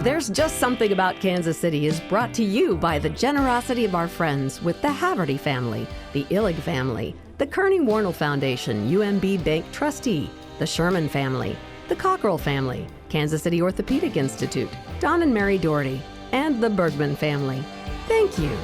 There's Just Something About Kansas City is brought to you by the generosity of our friends with the Haverty family, the Illig family, the Kearney Warnell Foundation, UMB Bank trustee, the Sherman family, the Cockrell family, Kansas City Orthopedic Institute, Don and Mary Doherty, and the Bergman family. Thank you.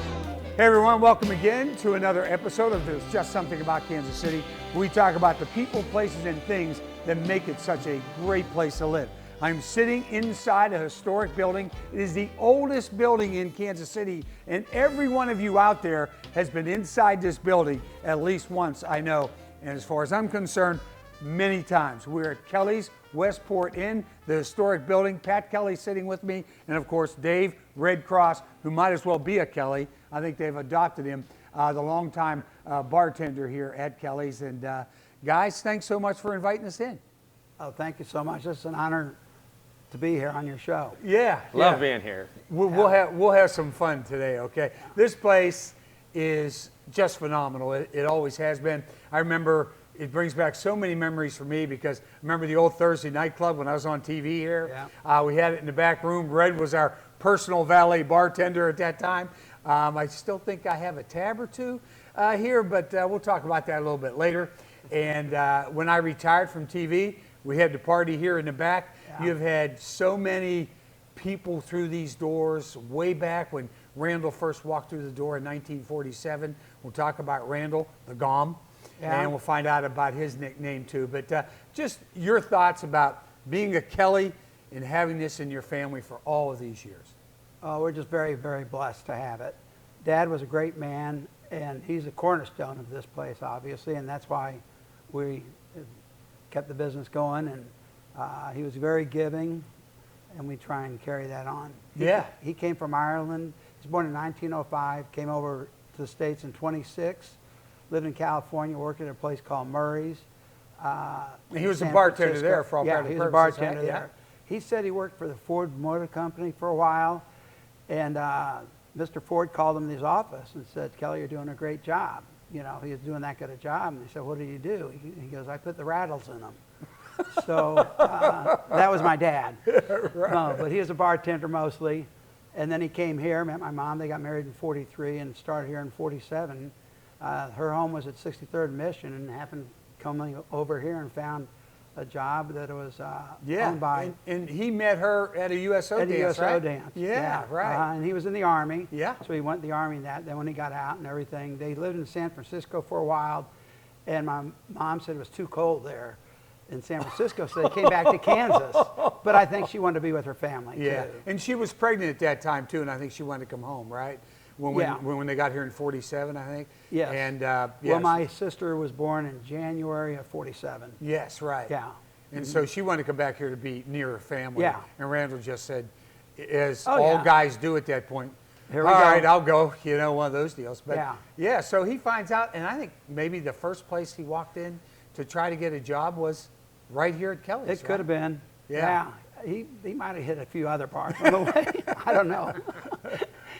Hey everyone, welcome again to another episode of There's Just Something About Kansas City, where we talk about the people, places, and things that make it such a great place to live. I'm sitting inside a historic building. It is the oldest building in Kansas City, and every one of you out there has been inside this building at least once, I know. And as far as I'm concerned, many times. We're at Kelly's Westport Inn, the historic building. Pat Kelly sitting with me, and of course Dave Red Cross, who might as well be a Kelly. I think they've adopted him, the longtime bartender here at Kelly's. And guys, thanks so much for inviting us in. Oh, thank you so much. It's an honor to be here on your show. Yeah, love being here. We'll have some fun today. Okay, this place is just phenomenal. It always has been. I remember it brings back so many memories for me because I remember the old Thursday night club when I was on TV here. Yeah. We had it in the back room. Red was our personal valet bartender at that time. I still think I have a tab or two here, but we'll talk about that a little bit later. And when I retired from TV, we had the party here in the back. Yeah. You've had so many people through these doors way back when Randall first walked through the door in 1947. We'll talk about Randall, the Gom, and we'll find out about his nickname too. But just your thoughts about being a Kelly and having this in your family for all of these years. Oh, we're just very, very blessed to have it. Dad was a great man, and he's a cornerstone of this place, obviously, and that's why we kept the business going. And he was very giving, and we try and carry that on. He came from Ireland. He was born in 1905, came over to the States in 26, lived in California, worked at a place called Murray's. He was a bartender there for all practical purposes. Yeah, he was a bartender there. He said he worked for the Ford Motor Company for a while, and Mr. Ford called him to his office and said, "Kelly, you're doing a great job." You know, he was doing that good a job. And he said, "What do you do?" He goes, "I put the rattles in them." So that was my dad. Right. No, but he was a bartender mostly. And then he came here, met my mom. They got married in 43 and started here in 47. Her home was at 63rd Mission, and happened coming over here and found a job that was owned by. And he met her at a USO dance, USO right? dance. Yeah, right. And he was in the Army. Yeah. So he went in the Army. Then when he got out and everything, they lived in San Francisco for a while. And my mom said it was too cold there in San Francisco, so they came back to Kansas. But I think she wanted to be with her family, too. And she was pregnant at that time, too, and I think she wanted to come home, right? When they got here in 47, I think. Yes. And, well, my sister was born in January of 47. Yes, right. Yeah. And so she wanted to come back here to be near her family. Yeah. And Randall just said, as all guys do at that point, all right, I'll go, you know, one of those deals. But yeah, so he finds out, and I think maybe the first place he walked in to try to get a job was right here at Kelly's. It could have been. Yeah. He might have hit a few other parts on the way. I don't know.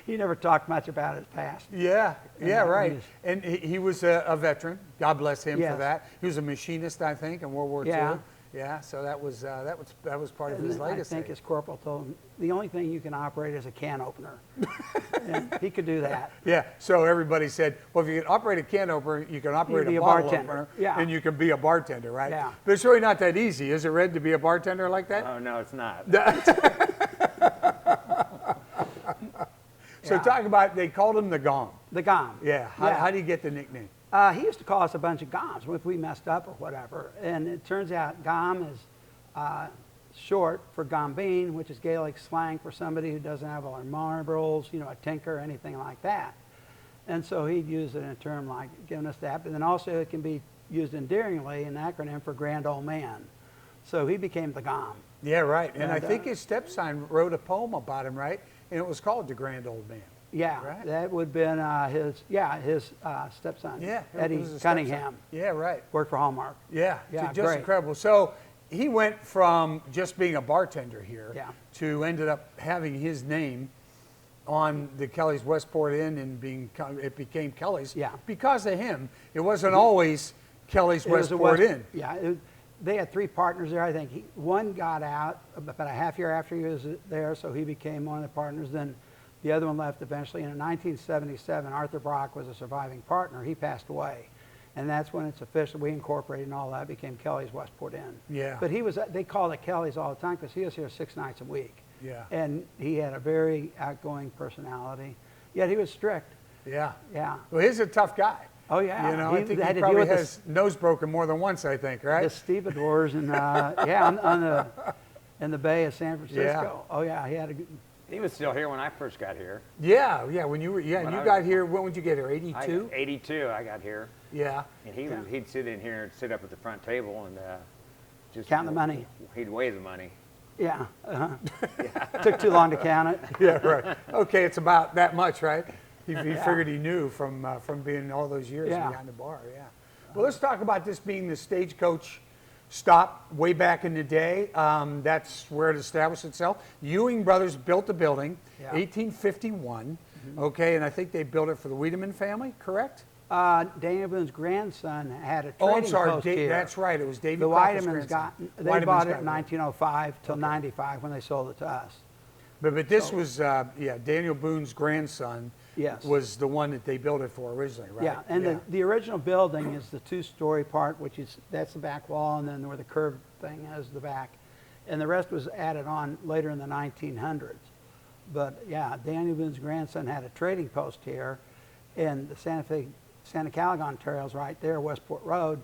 He never talked much about his past. Yeah, right. And he was a veteran. God bless him for that. He was a machinist, I think, in World War II. Yeah, so that was part of his legacy. I think his corporal told him, the only thing you can operate is a can opener. And he could do that. Yeah, so everybody said, well, if you can operate a can opener, you can operate a bottle opener, and you can be a bartender, right? Yeah. But it's really not that easy, is it, Red, to be a bartender like that? Oh, no, it's not. So talk about, they called him the Gom. The Gom. Yeah, how do you get the nickname? He used to call us a bunch of Goms if we messed up or whatever. And it turns out Gom is short for Gombeen, which is Gaelic slang for somebody who doesn't have all their marbles, you know, a tinker, anything like that. And so he'd use it in a term like giving us that. But then also it can be used endearingly, an acronym for grand old man. So he became the Gom. Yeah, right. And I think his stepson wrote a poem about him, right? And it was called The Grand Old Man. Yeah, right? That would have been his stepson, Eddie Cunningham. Yeah, right. Worked for Hallmark. Yeah, just incredible. So he went from just being a bartender here to ended up having his name on the Kelly's Westport Inn, and it became Kelly's because of him. It wasn't always Kelly's Westport Inn. Yeah, they had 3 partners there. I think one got out about a half year after he was there, so he became one of the partners. Then the other one left eventually. And in 1977, Arthur Brock was a surviving partner. He passed away. And that's when it's official. We incorporated and all that, became Kelly's Westport Inn. Yeah. But they called it Kelly's all the time because he was here 6 nights a week. Yeah. And he had a very outgoing personality. Yet he was strict. Yeah. Yeah. Well, he's a tough guy. Oh, yeah. You know, He I think had he to deal probably with has nose broken more than once, I think, right? The stevedores and, in the Bay of San Francisco. Yeah. Oh, yeah. He had a good. He was still here when I first got here. Yeah, when you were, and you got here, when would you get here, 82? 82, I got here. Yeah. And he'd sit in here and sit up at the front table and just Count the money. He'd weigh the money. Yeah. Took too long to count it. Yeah, right. Okay, it's about that much, right? He figured he knew from being all those years behind the bar, yeah. Well, let's talk about this being the Stagecoach stop way back in the day. That's where it established itself. Ewing Brothers built the building, 1851, okay, and I think they built it for the Weedman family, correct? Daniel Boone's grandson had a trading post here. That's right, it was David The Crockett's Weidmans grandson. they Weidmans bought it got in 1905 till 95 when they sold it to us. But this was, Daniel Boone's grandson was the one that they built it for originally, right? Yeah, and the original building is the 2-story part, that's the back wall, and then where the curved thing is the back. And the rest was added on later in the 1900s. But yeah, Daniel Boone's grandson had a trading post here, and the Santa Calagon Trail's right there, Westport Road,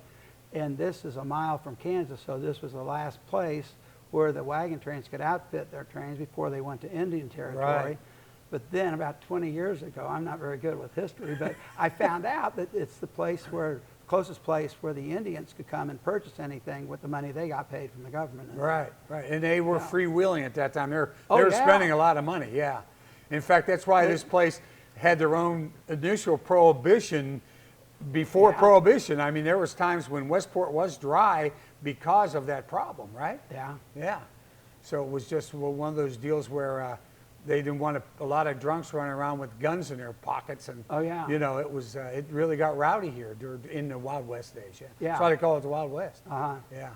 and this is a mile from Kansas, so this was the last place where the wagon trains could outfit their trains before they went to Indian Territory. Right. But then about 20 years ago, I'm not very good with history, but I found out that it's the closest place where the Indians could come and purchase anything with the money they got paid from the government. Right. And they were freewheeling at that time. They were spending a lot of money, yeah. In fact, that's why this place had their own initial prohibition before Prohibition. I mean, there was times when Westport was dry because of that problem, right? Yeah. Yeah. So it was just one of those deals where they didn't want a lot of drunks running around with guns in their pockets, and you know, it was it really got rowdy here in the Wild West days. Yeah. That's why they call it the Wild West. Yeah.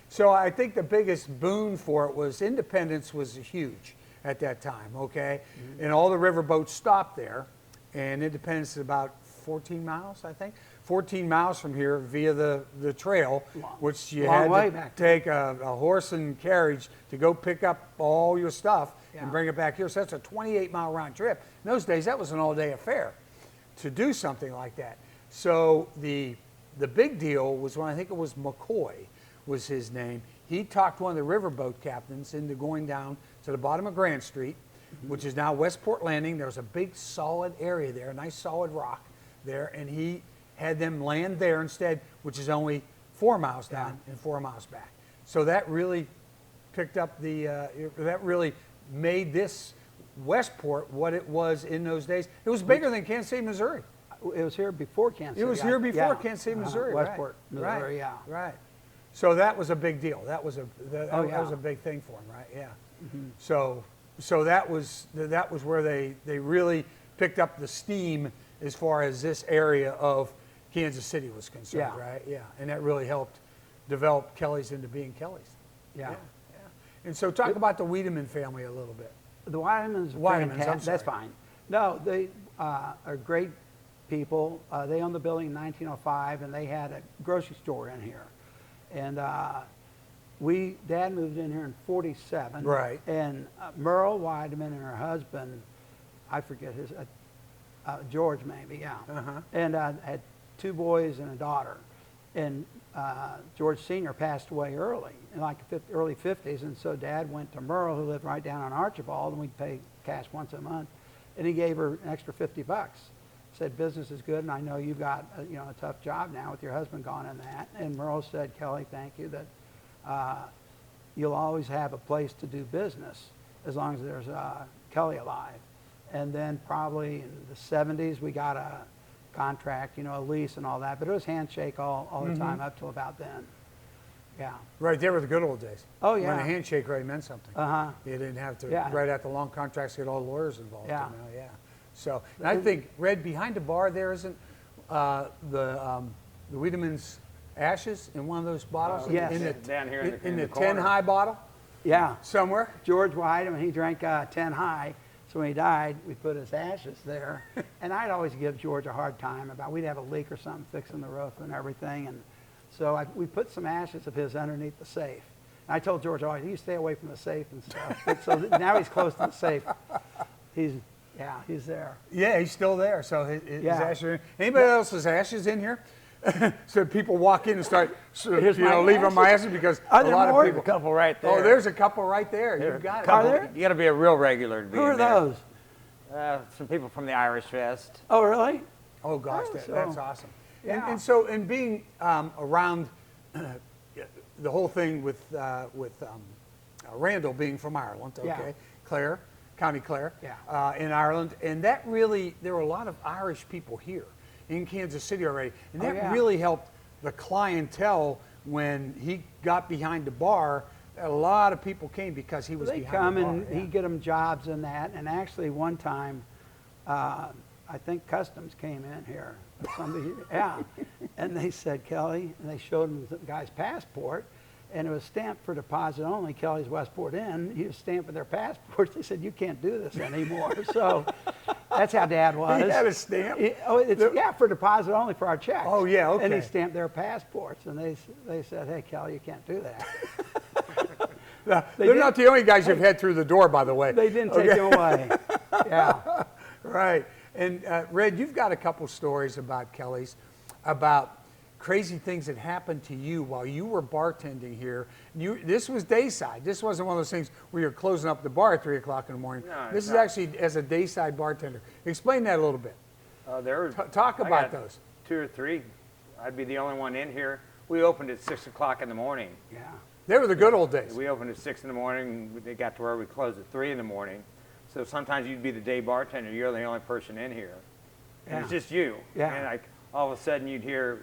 So I think the biggest boon for it was independence was huge at that time. Okay, and all the riverboats stopped there, and Independence is about 14 miles, I think. 14 miles from here via the trail, which you had to take a horse and carriage to go pick up all your stuff and bring it back here. So that's a 28-mile round trip. In those days, that was an all-day affair to do something like that. So the big deal was when I think it was McCoy was his name. He talked one of the riverboat captains into going down to the bottom of Grand Street, which is now Westport Landing. There was a big solid area there, a nice solid rock there, and he had them land there instead, which is only 4 miles down and 4 miles back. So that really picked up that really made this Westport what it was in those days. It was bigger than Kansas City, Missouri. It was here before Kansas City. It was here before Kansas City, Missouri. Westport, Missouri, Right. So that was a big deal. That was that was a big thing for him, right? Yeah. So that was where they really picked up the steam as far as this area of Kansas City was concerned, right? Yeah, and that really helped develop Kelly's into being Kelly's. Yeah. And so talk about the Weedman family a little bit. The Weidmans, that's fine. No, they are great people. They owned the building in 1905, and they had a grocery store in here. And Dad moved in here in 47. Right. And Merle Weidman and her husband, I forget his, George maybe, and had 2 boys and a daughter. And George Sr. passed away early, in like early 50s, and so Dad went to Merle, who lived right down on Archibald, and we'd pay cash once a month, and he gave her an extra $50. Said, business is good, and I know you've got a tough job now with your husband gone in that. And Merle said, Kelly, thank you, that you'll always have a place to do business as long as there's Kelly alive. And then probably in the 70s, we got a contract, a lease and all that, but it was handshake all the time up till about then. Yeah. Right, they were the good old days. Oh, yeah. When a handshake really meant something. You didn't have to write out the long contracts, get all the lawyers involved. Yeah. So I think, Red, behind the bar there isn't the Weedman's ashes in one of those bottles? Yes. Down here in in the the 10 corner. high bottle Yeah. somewhere? George Wyden, he drank 10 high. So when he died, we put his ashes there. And I'd always give George a hard time about, we'd have a leak or something fixing the roof and everything. And so we put some ashes of his underneath the safe. And I told George, oh, you stay away from the safe and stuff. But so now he's close to the safe. He's there. Yeah, he's still there. So his Yeah. ashes are in. Anybody else's ashes in here? So people walk in and start, Here's my leaving ashes. my ashes because Are a there lot more? of There's a people. couple right there. Oh, there's a couple right there. You've got it. Are there? You got to be a real regular to be Who in are there. those? Some people from the Irish Fest. Oh, really? Oh gosh, Oh, that's so- awesome. Yeah. And so, and being around the whole thing with Randall being from Ireland, okay, Yeah. Clare, County Clare, Yeah. in Ireland, and that really, there were a lot of Irish people here in Kansas City already, and Oh, that yeah. really helped the clientele when he got behind the bar. A lot of people came because he was They behind come the bar. and yeah. he'd get them jobs in that. And actually one time, I think Customs came in here. Somebody, yeah. And they said, Kelly, and they showed him the guy's passport. And it was stamped for deposit only, Kelly's Westport Inn. He was stamping their passports. They said, you can't do this anymore. So that's how Dad was. He had a stamp? Yeah, for deposit only for our checks. Oh, yeah, okay. And he stamped their passports. And they said, hey, Kelly, you can't do that. They're not the only guys you've had through the door, by the way. They didn't take him away. Yeah. Right. And Red, you've got a couple stories about Kelly's, about crazy things that happened to you while you were bartending here. This was dayside. This wasn't one of those things where you're closing up the bar at 3 o'clock in the morning. No, this it's is not. actually as a dayside bartender. Explain that a little bit. Talk I about got those. 2 or 3. I'd be the only one in here. We opened at 6 o'clock in the morning. Yeah. They were the good old days. We opened at 6 in the morning. It got to where we closed at 3 in the morning. So sometimes you'd be the day bartender. You're the only person in here. And it's Yeah. just you. Yeah. And like all of a sudden you'd hear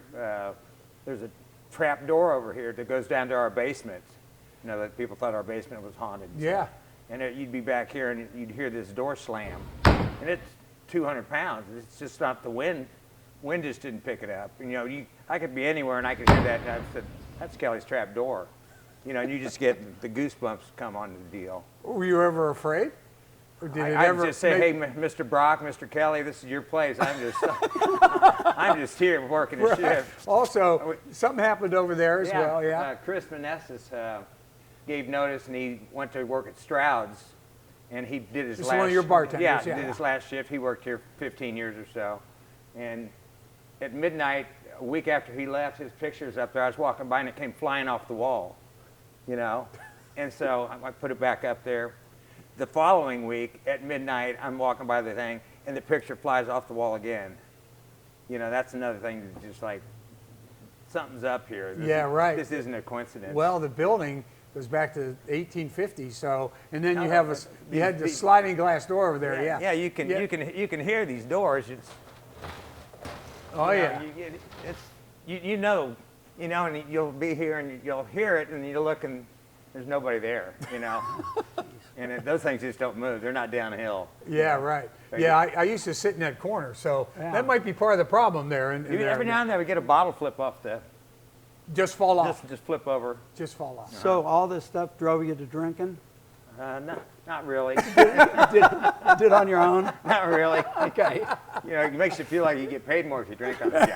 there's a trap door over here that goes down to our basement. You know, that people thought our basement was haunted. and Yeah. stuff. And you'd be back here and you'd hear this door slam. And it's 200 pounds. It's just not the wind. Wind just didn't pick it up. And, you know, I could be anywhere and I could hear that. And I said, that's Kelly's trap door. You know, and you just get the goosebumps come on the deal. Were you ever afraid? Or did it I'd ever just say, hey, Mr. Brock, Mr. Kelly, this is your place. I'm just here working a shift. Also, something happened over there as well, yeah. Chris Manessis gave notice, and he went to work at Stroud's, and he did his This is last. one of your bartenders, Yeah, yeah. did his last shift. He worked here 15 years or so, and at midnight, a week after he left, his picture's up there. I was walking by, and it came flying off the wall, you know, and so I put it back up there. The following week, at midnight, I'm walking by the thing, and the picture flies off the wall again. You know, that's another thing that's just like, something's up here. Yeah, right. This isn't a coincidence. Well, the building goes back to 1850, so, and then No, you no, have but you had the these- sliding glass door over there, yeah. Yeah, you can hear these doors. It's, Oh, you know, yeah. you know, and you'll be here and you'll hear it, and you look and there's nobody there, you know. And those things just don't move. They're not downhill. Yeah, right. Right. Yeah, I used to sit in that corner, so Yeah. that might be part of the problem there. Every now and then we get a bottle flip off the, just fall off. just flip over. Just fall off. So all this stuff drove you to drinking? Not really. Did on your own? Not really. Okay. You know, it makes you feel like you get paid more if you drink on the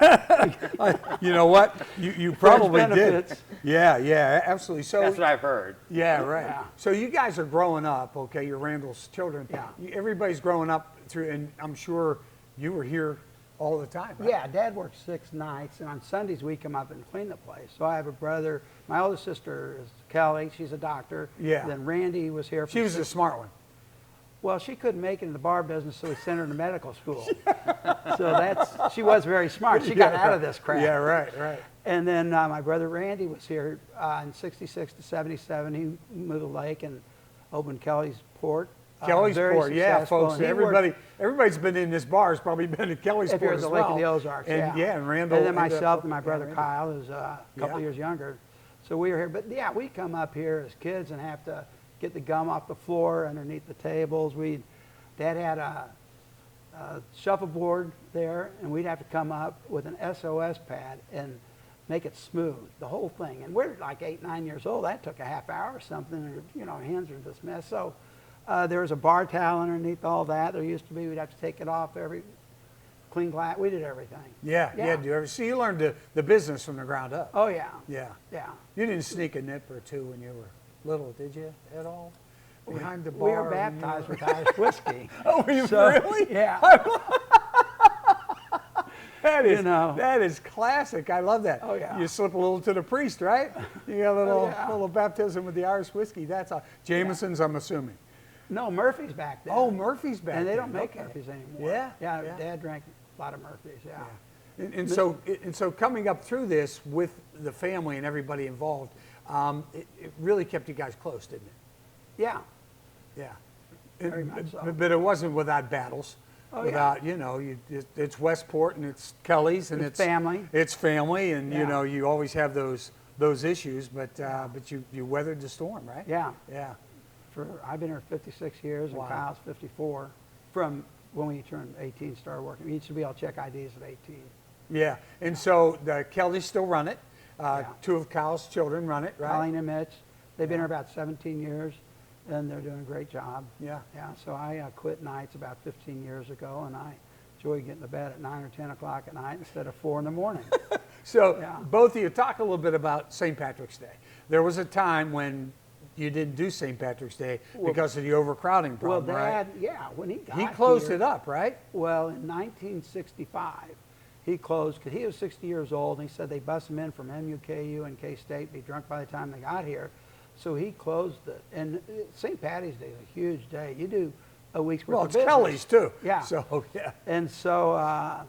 job. You know what? You probably did. benefits. Yeah, absolutely. So That's what I've heard. yeah, right. Yeah. So you guys are growing up, okay? You're Randall's children. Yeah. Everybody's growing up through, and I'm sure you were here all the time. Right? Yeah, Dad works 6 nights, and on Sundays we come up and clean the place. So I have a brother. My oldest sister is Kelly. She's a doctor. Yeah. Then Randy was here. She was the smart one. Well, she couldn't make it in the bar business, so we sent her to medical school. So she was very smart. She got out of this crap. Yeah, right. And then my brother Randy was here in 66 to 77. He moved to the lake and opened Kelly's Port. Kelly's Very Port, yeah, successful. folks. And he worked- Everybody's been in this bar has probably been in Kelly's if you're Port at as the well. Lake of the Ozarks, and, yeah. and Randall. And then ended up- myself and my brother Randy. Kyle, who's a couple Yeah. years younger. So we were here. But yeah, we come up here as kids and have to get the gum off the floor underneath the tables. Dad had a shuffleboard there, and we'd have to come up with an SOS pad and make it smooth, the whole thing. And we're like 8, 9 years old. That took a half hour or something. And, you know, our hands are this mess. So there was a bar towel underneath all that. There used to be, we'd have to take it off clean glass. We did everything. Yeah. So you learned the business from the ground up. Oh, yeah. Yeah. Yeah. You didn't sneak a nip or two when you were little, did you, at all? Behind the bar? We were baptized with Irish whiskey. Oh, were you So, really? Yeah. That is classic. I love that. Oh, yeah. You slip a little to the priest, right? You got a little yeah. baptism with the Irish whiskey. That's all. Jameson's, I'm assuming. No, Murphy's back then. Oh, Murphy's back And they then. don't make Okay. Murphy's anymore. Yeah, Yeah, yeah. Dad drank a lot of Murphy's, yeah. And so coming up through this with the family and everybody involved, it really kept you guys close, didn't it? Yeah. Yeah. Very much so. But it wasn't without battles. Oh, without, you know, it's Westport and it's Kelly's and It's family. It's family, and you Yeah. know, you always have those issues, but you weathered the storm, right? Yeah. Yeah. I've been here 56 years, and Wow. Kyle's 54. From when we turned 18, started working. We used to be able to check IDs at 18. Yeah. And so the Kellys still run it. Yeah. 2 of Kyle's children run it, right? Colleen and Mitch, they've been here about 17 years, and they're doing a great job. Yeah. Yeah, so I quit nights about 15 years ago, and I enjoy getting to bed at 9 or 10 o'clock at night instead of 4 in the morning. So Yeah. both of you talk a little bit about St. Patrick's Day. There was a time when you didn't do St. Patrick's Day because of the overcrowding Well, problem, Dad, right? yeah, when he got He closed here, it up, right? Well, in 1965, he closed because he was 60 years old, and he said they bust him in from MUKU and K-State, be drunk by the time they got here. So he closed it. And St. Patty's Day is a huge day. You do a week's worth Well, of it's business. Kelly's too. Yeah. So, yeah. And so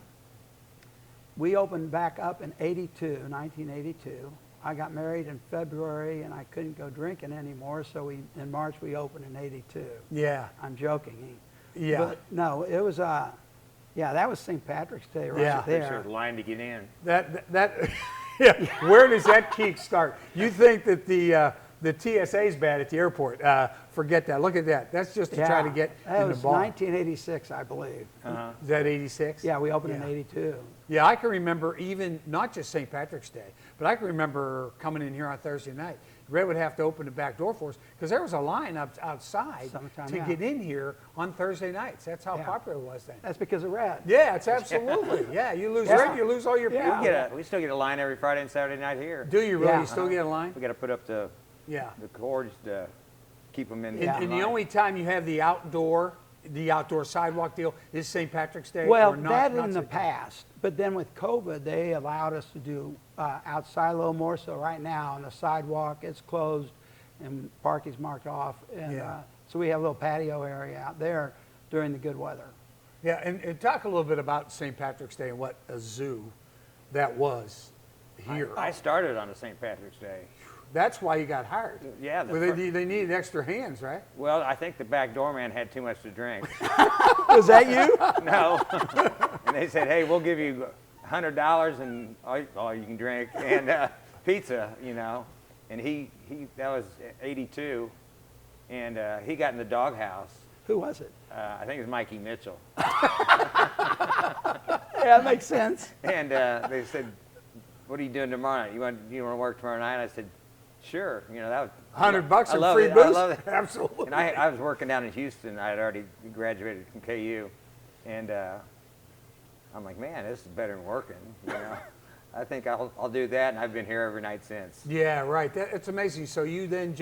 we opened back up in 1982. I got married in February, and I couldn't go drinking anymore, so in March we opened in 82. Yeah. I'm joking. Yeah. But no, it was, that was St. Patrick's Day right Yeah. There's there. a line to get in. That yeah. Where does that peak start? You think that the TSA is bad at the airport? Forget that. Look at that. That's just to try to get that in the was bar. 1986, I believe. Is that 86? Yeah, we opened in Yeah. 82. Yeah, I can remember even not just St. Patrick's Day, but I can remember coming in here on Thursday night. Red would have to open the back door for us because there was a line outside Summertime, to yeah. get in here on Thursday nights. That's how Yeah. popular it was then. That's because of Red. Yeah, it's absolutely. Yeah, you lose Yeah. Red, you lose all your Yeah. people. We still get a line every Friday and Saturday night here. Do you really? Yeah. You still get a line? We got to put up the cords to keep them in. Yeah. And the only time you have the outdoor sidewalk deal is St. Patrick's Day? Well, or not, that not in the St. past, but then with COVID, they allowed us to do outside a little more. So right now on the sidewalk, it's closed and parking's marked off. And Yeah. so we have a little patio area out there during the good weather. Yeah, and talk a little bit about St. Patrick's Day and what a zoo that was here. I started on a St. Patrick's Day. That's why you got hired. Yeah. Well, they needed extra hands, right? Well, I think the back doorman had too much to drink. Was that you? No. And they said, hey, we'll give you $100 and all you can drink and pizza, you know. And that was 82, and he got in the doghouse. Who was it? I think it was Mikey Mitchell. Yeah, that makes sense. And they said, what are you doing tomorrow night? You want to work tomorrow night? I said, sure. You know, that was $100 I and love free it. booze? I love it. Absolutely. And I was working down in Houston. I had already graduated from KU, and I'm like, man, this is better than working. You know, I think I'll do that, and I've been here every night since. Yeah, right. It's amazing. So you then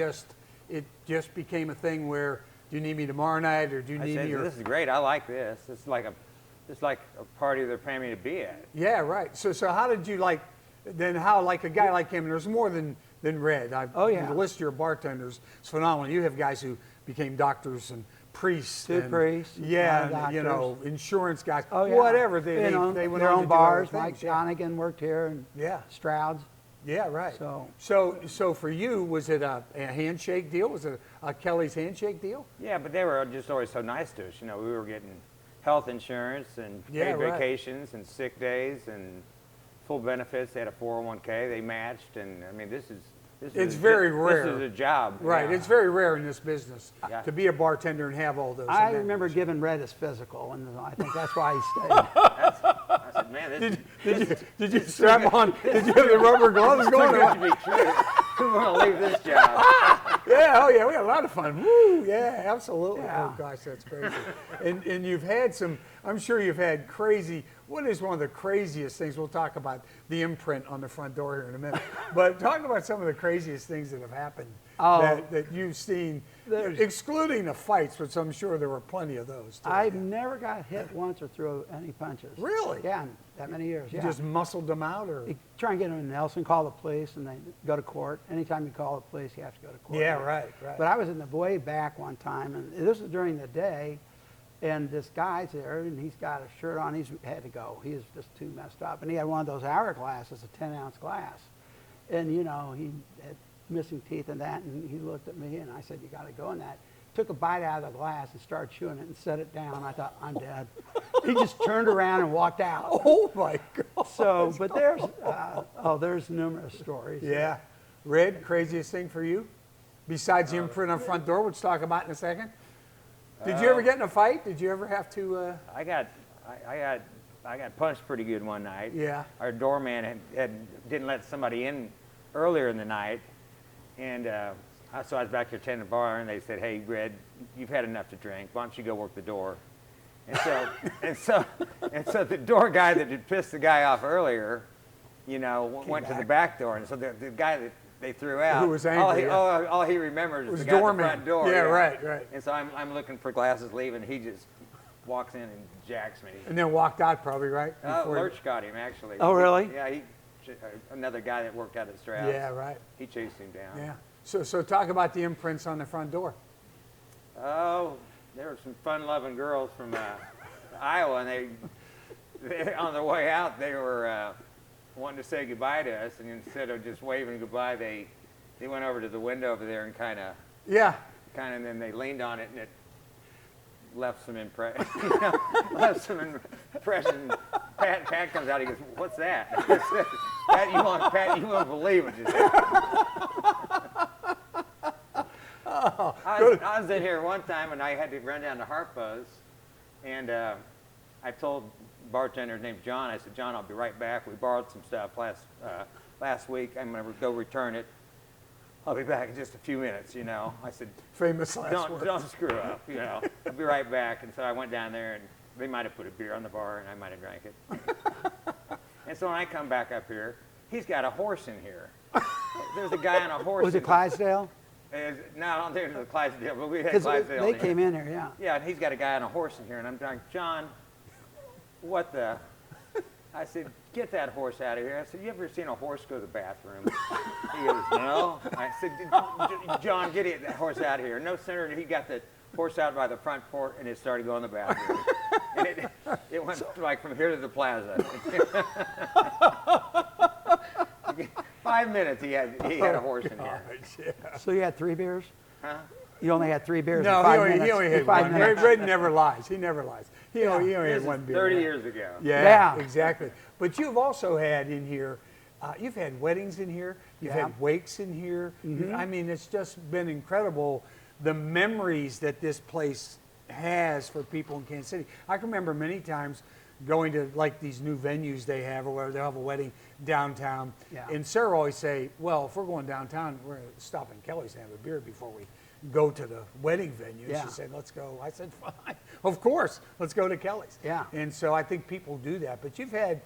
it just became a thing where, do you need me tomorrow night, or do you I need said, me? Or, this is great. I like this. It's like a party they're paying me to be at. yeah, right. So how did you like a guy like him? And there's more than Red. Oh, yeah. The list of your bartenders is phenomenal. You have guys who became doctors and priests. Two and, priests, Yeah, doctors. and, you know, insurance guys. Oh, yeah. Whatever. They own went their on own to do bars. other Mike things, yeah. Jonigan worked here, and Yeah. Stroud's. Yeah, right. So for you, was it a handshake deal? Was it a Kelly's handshake deal? Yeah, but they were just always so nice to us. You know, we were getting health insurance and Yeah, paid right. vacations and sick days and full benefits. They had a 401k they matched, and I mean, this is It's very rare. This is a job. Right. Yeah. It's very rare in this business Yeah. to be a bartender and have all those. I amenities. remember giving Red his physical, and I think that's why he stayed. I said, man, Did you strap on? Did you have the rubber gloves going? to be true. We want to leave this job. Yeah, oh yeah, we had a lot of fun. Woo, yeah, absolutely. Yeah. Oh gosh, that's crazy. And you've had some, I'm sure you've had crazy, what is one of the craziest things? We'll talk about the imprint on the front door here in a minute. But talk about some of the craziest things that have happened that you've seen, excluding the fights, which I'm sure there were plenty of those too. I've never got hit once or threw any punches. Really? Yeah, in that many years, You yeah. just muscled them out, or? You try and get them in Nelson, call the police, and they go to court. Anytime you call the police, you have to go to court. Yeah, right. But I was in the way back one time, and this was during the day, and this guy's there, and he's got a shirt on. He's had to go. He was just too messed up. And he had one of those hourglasses, a 10-ounce glass. And, you know, he had missing teeth and that, and he looked at me, and I said, you got to go in that. Took a bite out of the glass and started chewing it and set it down. I thought, I'm dead. He just turned around and walked out. Oh, my God. So, but there's numerous stories. Yeah. Red, craziest thing for you? Besides the imprint on front door, which we'll talk about in a second. Did you ever get in a fight? Did you ever have to? I got punched pretty good one night. Yeah. Our doorman didn't let somebody in earlier in the night, and so I was back here tending the bar, and they said, "Hey, Red, you've had enough to drink. Why don't you go work the door?" And so the door guy that had pissed the guy off earlier, you know, went to the back door, and so the guy that they threw out, Who was angry, all he remembers is the guy at the front door. Yeah, right. And so I'm looking for glasses leaving. He just walks in and jacks me. And then walked out probably, right? Lurch got him, actually. Oh, really? Yeah, another guy that worked out at Strauss. Yeah, right. He chased him down. Yeah. So talk about the imprints on the front door. Oh, there were some fun-loving girls from Iowa, and they on their way out, they were wanting to say goodbye to us, and instead of just waving goodbye, they went over to the window over there and kind of, and then they leaned on it, and it left some impression. Pat comes out, he goes, "What's that?" Pat, you won't believe what just happened. I was in here one time, and I had to run down to Harpo's, and I told bartender named John, I said, "John, I'll be right back. We borrowed some stuff last week. I'm going to go return it. I'll be back in just a few minutes," you know. I said, famous last words. Don't screw up, you know. I'll be right back. And so I went down there, and they might have put a beer on the bar, and I might have drank it. And so when I come back up here, he's got a horse in here. There's a guy on a horse. Was it Clydesdale? No, I don't think it was a Clydesdale, but we had 'Cause Clydesdale. they came in here, yeah. Yeah, and he's got a guy on a horse in here, and I'm like, "John, what the?" I said, "Get that horse out of here." I said, "You ever seen a horse go to the bathroom?" He goes, "No." I said, "John, get that horse out of here." No sooner did he got the horse out by the front porch, and it started going to the bathroom. And it went like from here to the plaza. 5 minutes he had a horse in here. Yeah. So you had 3 beers? Huh? You only had 3 beers No, in 5 minutes? he only had 5 one. minutes. Red never lies. He never lies. He only This had is one beer. 30 right? years ago. Yeah, Yeah. exactly. But you've also had in here, you've had weddings in here, you've had wakes in here. I mean, it's just been incredible, the memories that this place has for people in Kansas City. I can remember many times going to like these new venues they have, or where they'll have a wedding downtown. Yeah. And Sarah always say, well, if we're going downtown, we're going to stop in Kelly's and have a beer before we go to the wedding venue. Yeah. She said, let's go. I said, fine, of course, let's go to Kelly's. Yeah. And so I think people do that. But you've had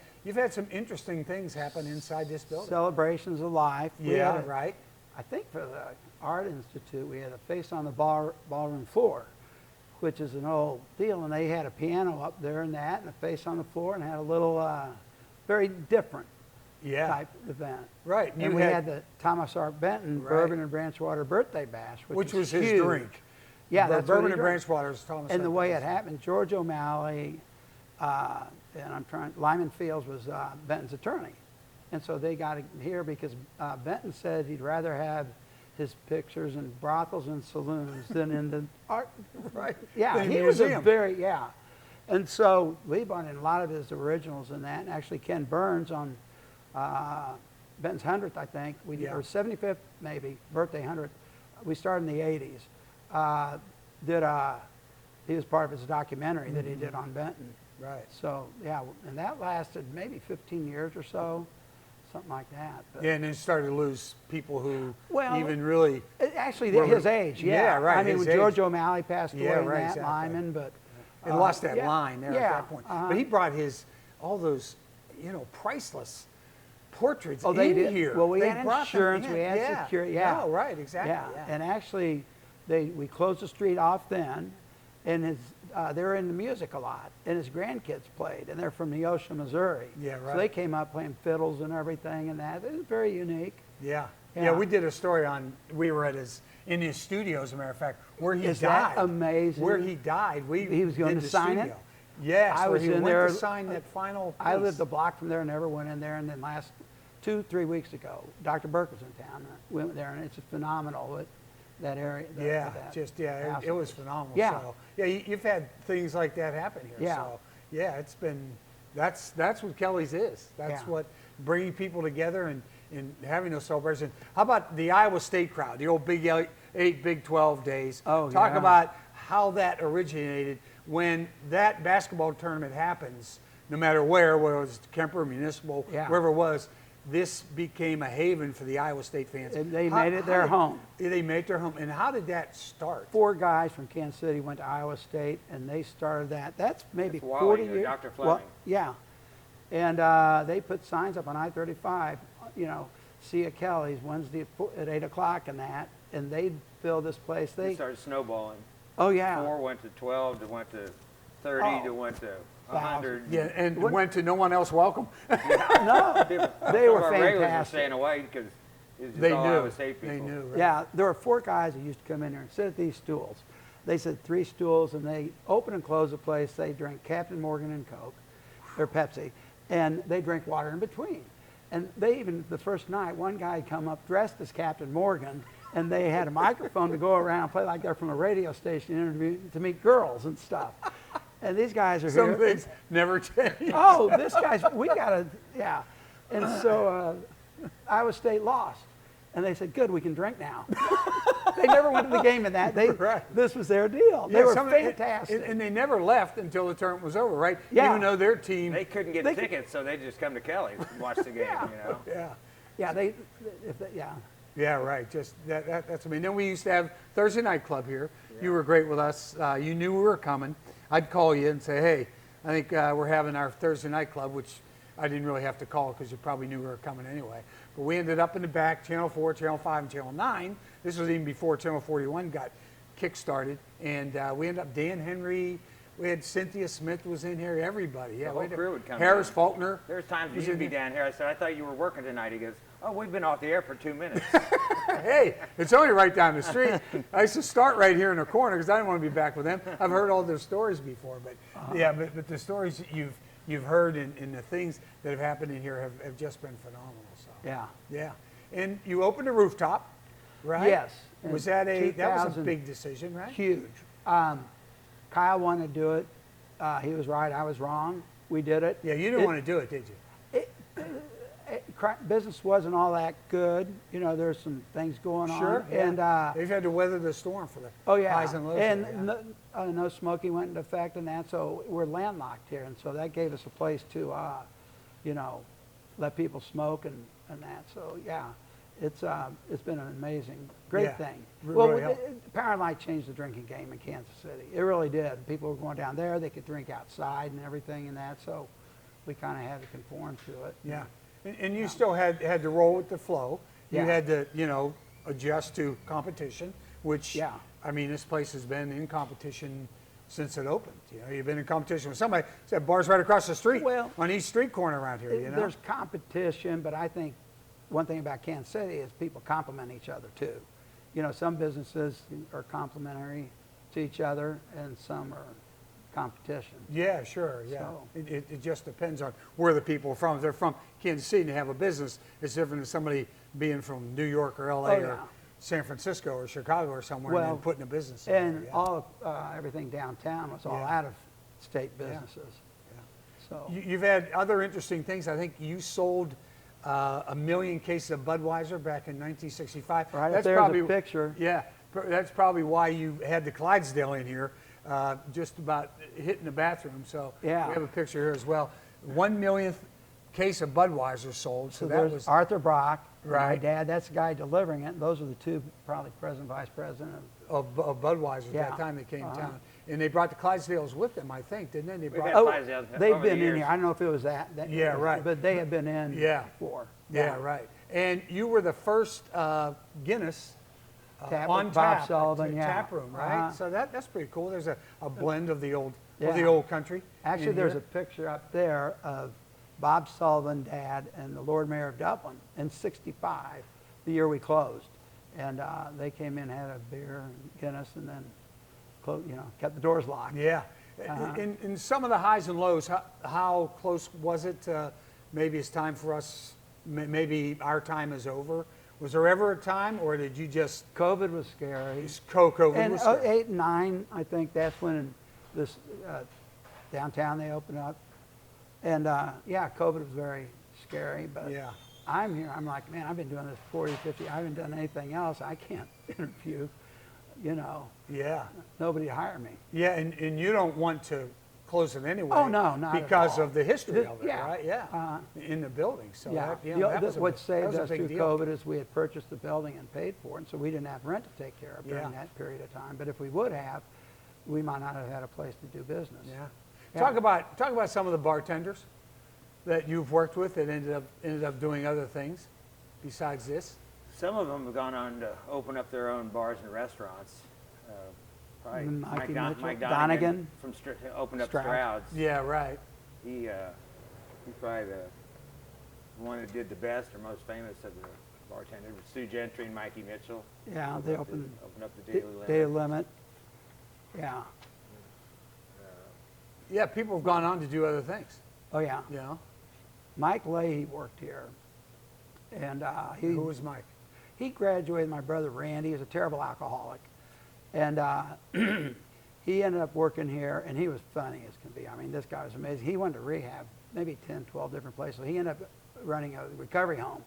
some interesting things happen inside this building. Celebrations of life. We Yeah, had right. I think for the Art Institute, we had a face on the ballroom floor, which is an old deal, and they had a piano up there and that, and a face on the floor, and had a little very different type event. Right. And we had the Thomas R. Benton Bourbon and Branchwater Birthday Bash, which was his huge. drink. Yeah, that's Bourbon what he and drank. Branchwater is Thomas. And the way it happened, George O'Malley, Lyman Fields was Benton's attorney. And so they got here because Benton said he'd rather have his pictures in brothels and saloons than in the art. Right. Yeah, In he the was a museum. very, And so we bought in a lot of his originals in that. And actually Ken Burns on Benton's 100th, I think, or 75th maybe, birthday 100th, we started in the 80s, did a He was part of his documentary that he did on Benton. Right. So, yeah, and that lasted maybe 15 years or so, something like that. But, Yeah, and then started to lose people who Well, even really. actually, Were- his age, yeah. Yeah, right, I mean, his when George age. O'Malley passed away, Yeah, and right, that exactly. Lyman, but It lost that yeah, line there yeah, at that point. But he brought all those, priceless portraits Oh, they in did. here. Well, we They had brought them insurance, in. we had Yeah. security. Yeah, No, right, exactly. Yeah, Yeah. and actually, we closed the street off then, and they were into music a lot, and his grandkids played, and they're from Neosho, Missouri. Yeah, right. So they came up playing fiddles and everything, and that it was very unique. Yeah. Yeah. Yeah, we did a story we were in his studio, as a matter of fact, where he Is died. that amazing? Where he died. He was going did to the sign it? studio. Yes, I where was he in went there. to sign that final I piece. lived a block from there, never went in there, and then last 2-3 weeks ago, Dr. Burke was in town. We went there, and it's phenomenal, that area. Yeah, that house. it was phenomenal. Yeah. So, yeah, you've had things like that happen here. Yeah. So, yeah, it's been, that's what Kelly's is. That's Yeah. what bringing people together and having those celebrations. How about the Iowa State crowd, the old Big 8, Big 12 days? Oh, Talk yeah. about how that originated when that basketball tournament happens, no matter whether it was Kemper, Municipal, Yeah. wherever it was, this became a haven for the Iowa State fans. And they made it their home. They made it their home. And how did that start? 4 guys from Kansas City went to Iowa State, and they started that. That's maybe That's 40 Wally, years. Dr. Well, Fleming. yeah. And they put signs up on I-35, see at Kelly's Wednesday at 8 o'clock and that, and they'd fill this place. It started snowballing. Oh, yeah. 4 went to 12, to went to 30, to went to 100. Yeah, and went to no one else welcome. No, they Some were of our regulars were fantastic. staying away because it's just They all knew. Iowa State people. They knew. Right? Yeah, there were 4 guys that used to come in here and sit at these stools. They said 3 stools, and they open and close the place. They drink Captain Morgan and Coke, or Pepsi, and they drink water in between. And they even, the first night, one guy had come up dressed as Captain Morgan, and they had a microphone to go around and play like they're from a radio station interview to meet girls and stuff. And these guys are Some here. things never change. Oh, this guy's, we got to, yeah. And so Iowa State lost. And they said, good, we can drink now. They never went to the game in that. Right. This was their deal. They Yeah, were some- fantastic. And they never left until the tournament was over, right? Yeah. Even though their team. They couldn't get tickets, so they just come to Kelly's and watch the game, Yeah. Yeah, yeah. Yeah, right. Just that's amazing. Then we used to have Thursday night club here. Yeah. You were great with us. You knew we were coming. I'd call you and say, hey, I think we're having our Thursday night club, which I didn't really have to call because you probably knew we were coming anyway. But we ended up in the back, Channel 4, Channel 5, and Channel 9. This was even before Channel 41 got kick-started. And we ended up, Dan Henry, we had Cynthia Smith was in here, everybody. Yeah, The whole we had crew would come Harris down. Faulkner. There's times was you'd in be here. down here. I said, I thought you were working tonight. He goes, oh, we've been off the air for 2 minutes. Hey, it's only right down the street. I used to start right here in the corner because I didn't want to be back with them. I've heard all their stories before, but yeah, but the stories that you've heard and the things that have happened in here have just been phenomenal. So Yeah. yeah, and you opened a rooftop, right? Yes. Was In that that was a 2000. big decision, right? Huge. Kyle wanted to do it. He was right. I was wrong. We did it. Yeah, you didn't want to do it, did you? Business wasn't all that good. There's some things going Sure. on. Yeah. And they've had to weather the storm for the oh yeah, highs and lows. and there, yeah. no smoking went into effect and that, so we're landlocked here, and so that gave us a place to, let people smoke and that. So yeah, it's been an amazing, great Yeah, thing. really Well, helped. Power and Light changed the drinking game in Kansas City. It really did. People were going down there; they could drink outside and everything and that. So we kind of had to conform to it. Yeah, and you still had to roll with the flow. You Yeah. had to, adjust to competition, which, Yeah. I mean, this place has been in competition since it opened. You've been in competition with somebody. That bar's right across the street, Well, on each street corner around here, There's competition, but I think one thing about Kansas City is people complement each other too. Some businesses are complementary to each other, and some are competition. Yeah, sure, yeah. So- It just depends on where the people are from. If they're from Kansas City and they have a business, it's different than somebody being from New York or LA Oh, or yeah. San Francisco or Chicago or somewhere and Well, then putting a business in And there, yeah. all everything downtown was all Yeah. out of state businesses. So You've had other interesting things. I think you sold 1 million cases of Budweiser back in 1965. Right up there's a picture. Yeah, that's probably why you had the Clydesdale in here. just about hitting the bathroom. So Yeah. we have a picture here as well. 1 millionth case of Budweiser sold. So that there's was Arthur Brock, my Right. dad. That's the guy delivering it. Those are the two, probably president, vice president. of Budweiser at Yeah. that time they came Uh-huh. down. And they brought the Clydesdales with them, I think, didn't they? They We've brought, had Oh, Clydesdales they've over the been in years. here. I don't know if it was that Yeah, right. But they have been in Yeah. before. yeah, right. And you were the first Guinness on Bob tap, Sullivan, yeah. tap room, right? Uh-huh. So that's pretty cool. There's a blend of the old Yeah. country. Actually, in there's a here. picture up there of Bob Sullivan, Dad, and the Lord Mayor of Dublin in '65, the year we closed. And they came in, had a beer and Guinness, and then kept the doors locked. Yeah. Uh-huh. In some of the highs and lows, how close was it? Maybe it's time for us. Maybe our time is over. Was there ever a time, or did you just COVID was scary. COVID And was scary? 08 and 9, I think that's when this downtown they opened up. And COVID was very scary. But Yeah. I'm here. I'm like, man, I've been doing this 40, 50. I haven't done anything else. I can't interview. Yeah. Nobody hire me. Yeah, and you don't want to close it anyway. Oh, no, not at because all. of the history of it, Yeah. right? Yeah. In the building. So Yeah. that was What saved a us big through deal. COVID is we had purchased the building and paid for it, and so we didn't have rent to take care of during Yeah. that period of time. But if we would have, we might not have had a place to do business. Yeah. Yeah. Talk about some of the bartenders that you've worked with that ended up doing other things besides this. Some of them have gone on to open up their own bars and restaurants. Probably Mikey Mitchell, Mike Donegan. from opened up Stroud's. Stroud's. Yeah, right. He's probably the one that did the best or most famous of the bartenders. Sue Gentry and Mikey Mitchell. Yeah, they opened up the Daily Limit. Day Limit. Yeah. Yeah, people have gone on to do other things. Oh, yeah. You know, Mike Leahy worked here. And who was Mike? he graduated, my brother Randy. He was a terrible alcoholic. And he ended up working here, and he was funny as can be. I mean, this guy was amazing. He went to rehab, maybe 10, 12 different places. He ended up running a recovery home,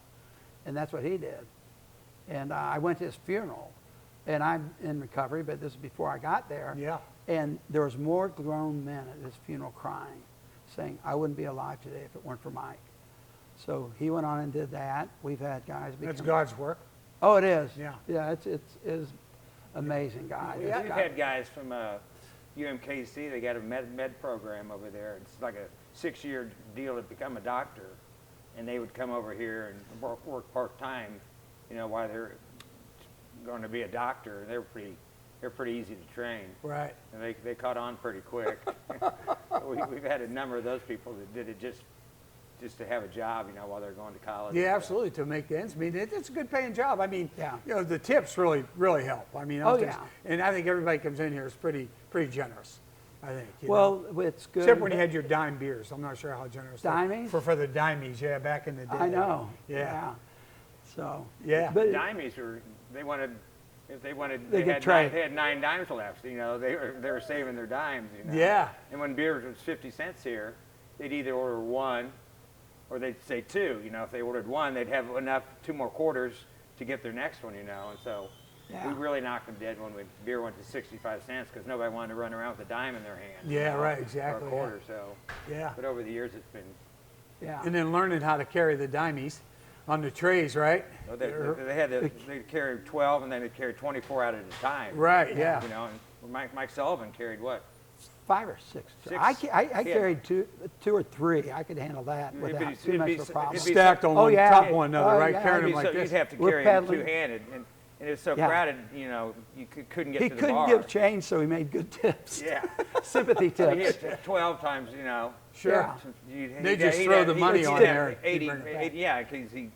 and that's what he did. And I went to his funeral, and I'm in recovery, but this is before I got there. Yeah. And there was more grown men at his funeral crying, saying, I wouldn't be alive today if it weren't for Mike. So he went on and did that. We've had guys become... That's God's work. Oh, it is. Yeah. Yeah, it's amazing guy. We've had guys from UMKC. They got a med program over there. It's like a 6-year deal to become a doctor, and they would come over here and work part time, while they're going to be a doctor. They're pretty easy to train. Right. And they caught on pretty quick. We've had a number of those people that did it just to have a job, while they're going to college. Yeah, absolutely, to make the ends meet. It's a good paying job. I mean, Yeah. the tips really help. I mean, Oh, just- yeah. and I think everybody comes in here is pretty generous. I think. Well, it's good. except when you had your dime beers. I'm not sure how generous. Dimies? For the dimies, yeah, back in the day. I know. Yeah. So. Yeah. But Dimies They could had trade. they had 9 dimes left. They were saving their dimes. Yeah. And when beer was 50 cents here, they'd either order one, or they'd say two. If they ordered one, they'd have enough 2 more quarters to get their next one. And so Yeah. we really knocked them dead when beer went to 65 cents because nobody wanted to run around with a dime in their hand. Yeah, right, exactly, Or a yeah. quarter. So. Yeah. But over the years, it's been. yeah. And then learning how to carry the dimies on the trays, right? Well, they carried 12, and then they carried 24 out at a time. Right. Yeah. And Mike Sullivan carried what? 5 or 6. Six. I Yeah. carried two or three. I could handle that without too much of a problem. it'd be Stacked on Oh, one yeah. top of one another, Oh, right? yeah. Carrying them So like you'd this. have to We're carry them pedaling. two-handed, and it's so Yeah. crowded, you couldn't get He to the couldn't bar. give change, so he made good tips. Yeah. Sympathy So he tips. hit 12 times, Sure. Yeah. They just throw the money on there. 80, He'd bring it back. yeah, because he'd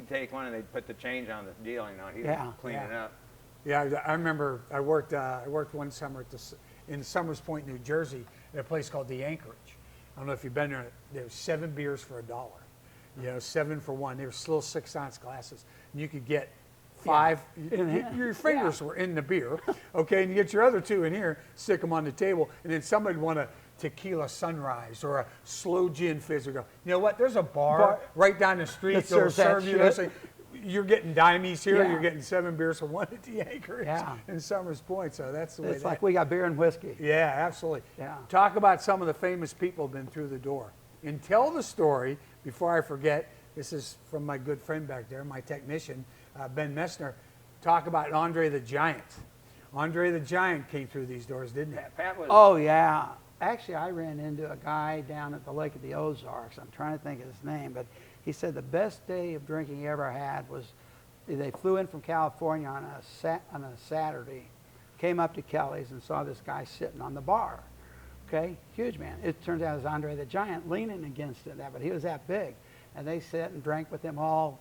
take one and they'd put the change on the deal, he'd Yeah. clean it up. Yeah, I remember I worked one summer in Summers Point, New Jersey, at a place called the Anchorage. I don't know if you've been there. There was 7 beers for $1. 7 for 1. They were still 6-ounce glasses, and you could get 5. Your fingers were in the beer, okay, and you get your other 2 in here, stick them on the table, and then somebody'd want a tequila sunrise or a slow gin fizz. Or go, you know what? There's a bar right down the street That that'll serves that serve you this. shit. you're getting Dimes here, Yeah. you're getting 7 beers for one at the Anchorage Yeah. in Summers Point. So that's the way. It's like we got beer and whiskey. Yeah, absolutely. Yeah. Talk about some of the famous people who've been through the door. And tell the story, before I forget, this is from my good friend back there, my technician, Ben Messner. Talk about Andre the Giant. Andre the Giant came through these doors, didn't he? Pat was. Oh, yeah. Actually, I ran into a guy down at the Lake of the Ozarks. I'm trying to think of his name, but he said the best day of drinking he ever had was they flew in from California on a Saturday, came up to Kelly's and saw this guy sitting on the bar. Okay, huge man. It turns out it was Andre the Giant leaning against it, but he was that big. And they sat and drank with him all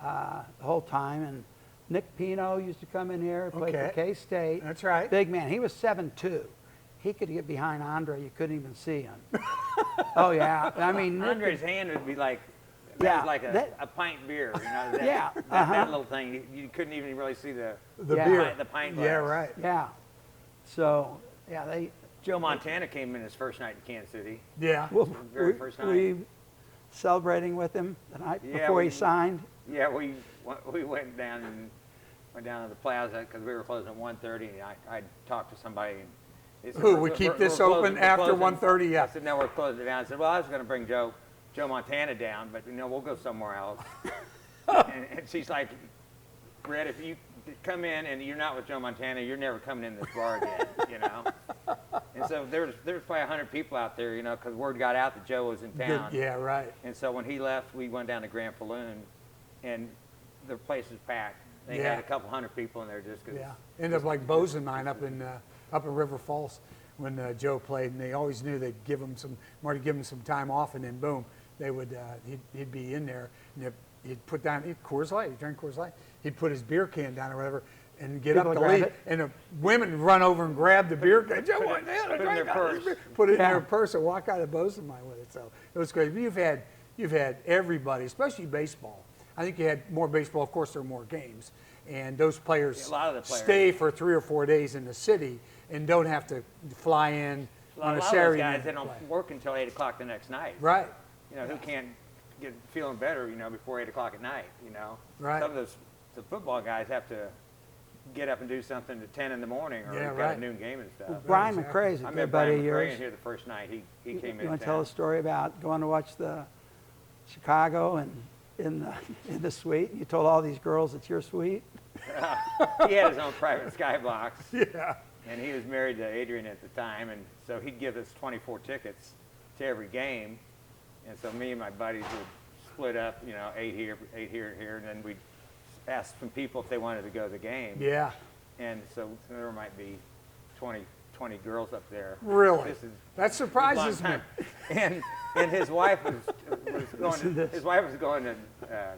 the whole time. And Nick Pino used to come in here, played for K-State. That's right. Big man. He was 7'2". He could get behind Andre. You couldn't even see him. Oh, yeah. I mean, Nick Andre's hand would be like, Yeah, was like that- a pint beer, you know, that, Yeah, that little thing. You couldn't even really see the Yeah. beer. the pint glass. Yeah, right. Yeah. So, yeah, Joe Montana came in his first night in Kansas City. Yeah. well, Very first night. we celebrating with him the night Yeah, before he we- signed. Yeah, we went down to the plaza because we were closing at 1:30, and I talked to somebody. And they said, Who, we keep this open after 1:30? Yeah. I said, no, we're closing it down. I said, well, I was going to bring Joe Montana down, but we'll go somewhere else. and she's like, Red, if you come in and you're not with Joe Montana, you're never coming in this bar again, And so there was probably 100 people out there, because word got out that Joe was in town. Yeah, right. And so when he left, we went down to Grand Falloon, and the place was packed. They Yeah. had a couple hundred people in there just because. Yeah. Ended up like Bose and mine up in River Falls when Joe played, and they always knew they'd give him some time off, and then boom, they would he'd be in there, and he'd put down Coors Light. He drank Coors Light. He'd put his beer can down or whatever, and get People up to grab leave, it. and the women run over and grab the beer can. Joe, put what it- the hell? put it in Drink their out of this purse. beer. Put it in Yeah. their purse and walk out of Bose and mine with it. So it was great. You've had everybody, especially baseball. I think you had more baseball. Of course, there were more games, and those players, Yeah, a lot of the players. stay for 3 or 4 days in the city and don't have to fly in A on lot a of those Saturday guys, night they to don't play. work until 8 o'clock the next night. Right. Who can't get feeling better, before 8 o'clock at night, Right. Some of the football guys have to get up and do something at 10 in the morning, or Yeah, we've got right. a noon game and stuff. Brian exactly. McCrae's a I good met buddy Brian of McCray yours. in here the first night. He came You in want to tell town. a story about going to watch the Chicago and in the suite? You told all these girls it's your suite? He had his own private skybox. Yeah. And he was married to Adrian at the time, and so he'd give us 24 tickets to every game. And so me and my buddies would split up, 8 here, 8 here, and here, and then we'd ask some people if they wanted to go to the game. Yeah. And so there might be 20 girls up there. Really? This is That a surprises long me. time. And his wife was going to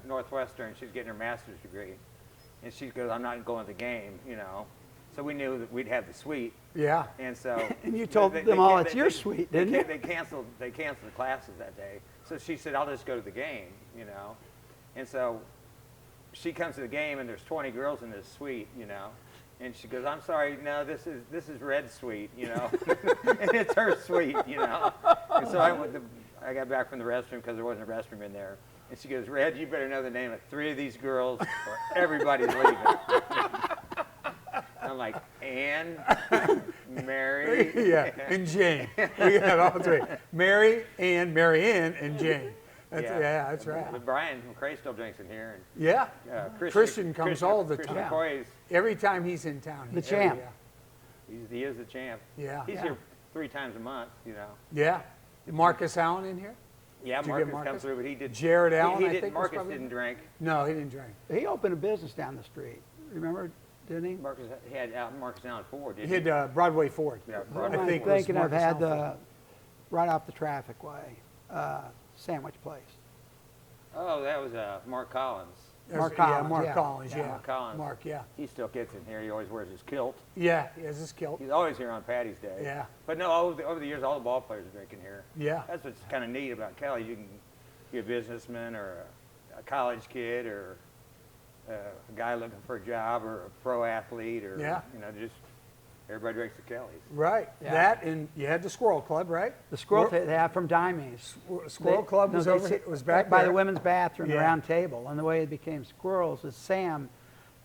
Northwestern. She's getting her master's degree, and she goes, "I'm not going to the game," So we knew that we'd have the suite, Yeah. and so. And you told them all it's your suite, didn't you? They canceled the classes that day, so she said, "I'll just go to the game," And so she comes to the game, and there's 20 girls in this suite, And she goes, "I'm sorry, no, this is Red's suite, and it's her suite, And so I got back from the restroom because there wasn't a restroom in there, and she goes, "Red, you better know the name of 3 of these girls, or everybody's leaving." I'm like, Ann, Mary, Yeah. And Jane. We had all 3. Mary, Ann, Mary Ann, and Jane. That's right. But Brian McCray still drinks in here, Yeah. and Christian comes all the Christian time. McCoy's, Every time he's in town. The champ. he is the champ. Yeah. He's Yeah. here 3 times a month, Yeah. Marcus Allen in here? Yeah, Did you get Marcus Marcus? comes through, but he did. Jared Allen, He I didn't. think, was Marcus probably- didn't drink. No, he didn't drink. He opened a business down the street. Remember, didn't he? Marcus he had Marcus Allen Ford, He didn't he? had Broadway Ford. Yeah, What Broadway am I think it was thinking of Marcus had Alford. right off the traffic way, sandwich place. Oh, that was Mark Collins. Mark Yeah, Collins, Mark yeah. Collins, Yeah, yeah. Mark Collins. Mark, yeah. He still gets in here. He always wears his kilt. Yeah, he has his kilt. He's always here on Patty's Day. Yeah. But no, over the years, all the ball players are drinking here. Yeah. That's what's kind of neat about Kelly. You can be a businessman or a college kid or a guy looking for a job or a pro athlete or Yeah. just everybody drinks the Kellys. Right. Yeah. That, and you had the Squirrel Club, right? The Squirrel they have from Dimes. Squirrel Club was over here, was back by there. the women's bathroom, the Yeah. round table. And the way it became Squirrels is Sam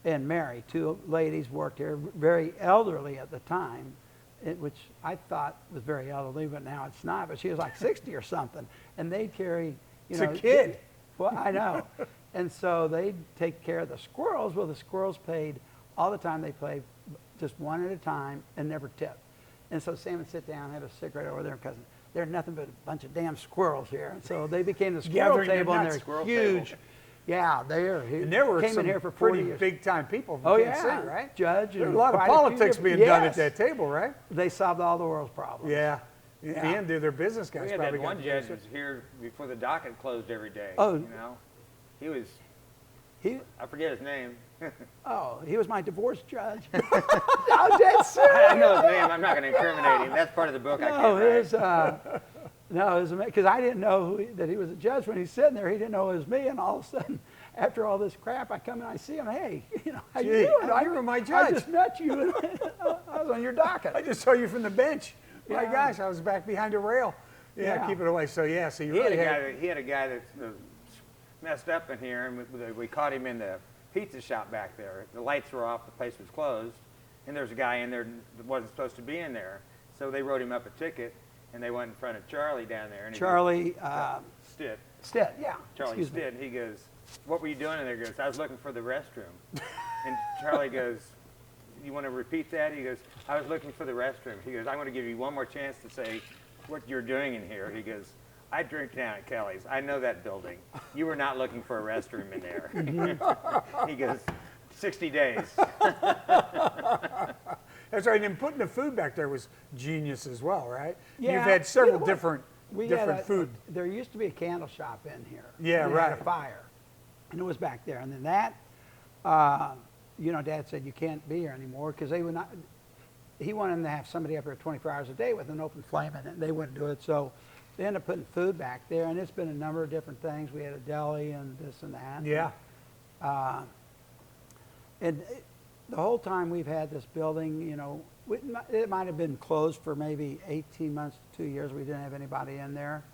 and Mary, two ladies worked here, very elderly at the time, which I thought was very elderly, but now it's not. But she was like 60 or something, and they'd carry, It's a kid. Well, I know. And so they'd take care of the squirrels. Well, the squirrels paid all the time. They played just one at a time and never tipped. And so Sam would sit down, have a cigarette over there, because there's nothing but a bunch of damn squirrels here. And so they became the squirrel Gathering their table, and nuts. they're Squirrel huge. table. Yeah, they're And there were came some in here for 40 pretty years. big-time people from Oh, Kansas yeah. City, right? Judge. There was and a lot of quite few politics different- being done at Yes. that table, right? They solved all the world's problems. Yeah. In the Yeah. end, their business guys We had probably that got one the judge business. was here before the docket closed every day. Oh. You know, he was, He, I forget his name. he was my divorce judge. I'm dead serious. I know his name. I'm not going to incriminate him. That's part of the book. I No, can't write. because I didn't know that he was a judge when he's sitting there. He didn't know it was me, and all of a sudden, after all this crap, I come and I see him. Hey, how you Gee, doing? you were my I judge. just met you. And I was on your docket. I just saw you from the bench. My Yeah. gosh, I was back behind a rail. Yeah, Yeah. keep it away. So yeah, so you He had, really a guy had. that, he had a guy that messed up in here, and we caught him in the pizza shop back there. The lights were off, the place was closed, and there was a guy in there that wasn't supposed to be in there. So they wrote him up a ticket, and they went in front of Charlie down there. And he Charlie goes, Stitt. Stitt, yeah. Charlie Excuse me. Stitt. And he goes, "What were you doing in there?" He goes, "I was looking for the restroom." And Charlie goes, "You want to repeat that?" He goes, "I was looking for the restroom." He goes, "I want to give you one more chance to say what you're doing in here." He goes, "I drink down at Kelly's. I know that building. You were not looking for a restroom in there." He goes, 60 days. That's right. And putting the food back there was genius as well, right? Yeah. You've had several You know what? different We had food. There used to be a candle shop in here. Yeah, We right. had a fire, and it was back there. And then that, Dad said you can't be here anymore because they would not. He wanted them to have somebody up here 24 hours a day with an open flame in it, and they wouldn't do it. So they ended up putting food back there, and it's been a number of different things. We had a deli and this and that. Yeah. The whole time we've had this building, it might have been closed for maybe 18 months to 2 years. We didn't have anybody in there.